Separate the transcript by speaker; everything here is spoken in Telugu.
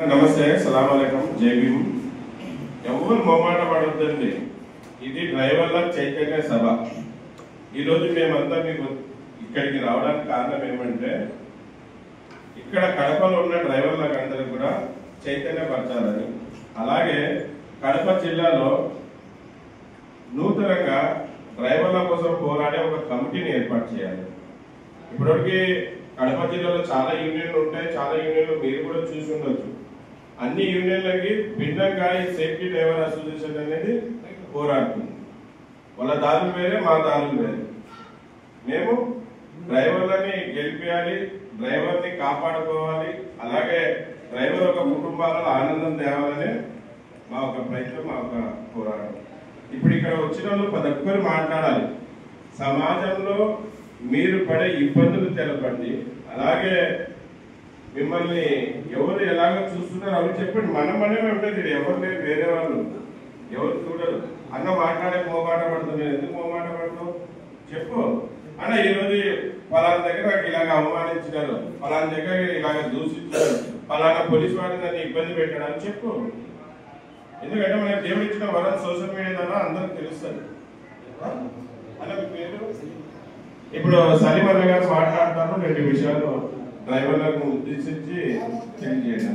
Speaker 1: నమస్తే, సలాం అలైకుం, జై భీమ్. ఎవరు మొమాట పడొద్దండి. ఇది డ్రైవర్ల చైతన్య సభ. ఈరోజు మేమంతా మీకు ఇక్కడికి రావడానికి కారణం ఏమంటే, ఇక్కడ కడపలో ఉన్న డ్రైవర్లకు అందరూ కూడా చైతన్యపరచాలని, అలాగే కడప జిల్లాలో నూతనంగా డ్రైవర్ల కోసం పోరాడే ఒక కమిటీని ఏర్పాటు చేయాలి. ఇప్పటివరకు కడప జిల్లాలో చాలా యూనియన్లు ఉంటాయి, చాలా యూనియన్లు మీరు కూడా చూసి ఉండొచ్చు. అన్ని యూనియన్లకి భిన్నంగా ఈ సేఫ్టీ డ్రైవర్ అసోసియేషన్ అనేది పోరాడుతుంది. వాళ్ళ దారులు వేరే, మా దారులు వేరే. మేము డ్రైవర్లని గెలిపేయాలి, డ్రైవర్ని కాపాడుకోవాలి, అలాగే డ్రైవర్ ఒక కుటుంబాలలో ఆనందం తేవాలనే మా ఒక ప్రయత్నం, మా ఒక పోరాటం. ఇప్పుడు ఇక్కడ వచ్చిన వాళ్ళు ప్రతి ఒక్కరు మాట్లాడాలి. సమాజంలో మీరు పడే ఇబ్బందులు తెలపండి, అలాగే మిమ్మల్ని ఎవరు ఎలాగ చూస్తున్నారు అవి చెప్పండి. మనమే ఉంటుంది, ఎవరు లేదు, వేరే వాళ్ళు ఎవరు చూడరు. అన్న మాట్లాడే మోమాట పడుతుంది, ఎందుకు మోమాట పడుతావు చెప్పు అన్న. ఈరోజు పలానా దగ్గర నాకు ఇలాగ అవమానించినారు, పలానా దగ్గర ఇలాగ దూషించారు, పలానా పోలీసు వాడిని నన్ను ఇబ్బంది పెట్టాడు అని చెప్పు. ఎందుకంటే మనకి దేవుడు ఇచ్చిన వరం సోషల్ మీడియా ద్వారా అందరికి తెలుస్తుంది అన్న. మీ పేరు? ఇప్పుడు సలీం అన్న గారు మాట్లాడతారు, 2 విషయాలు డ్రైవర్లకు ఉద్దేశించి తెలియజేయడం.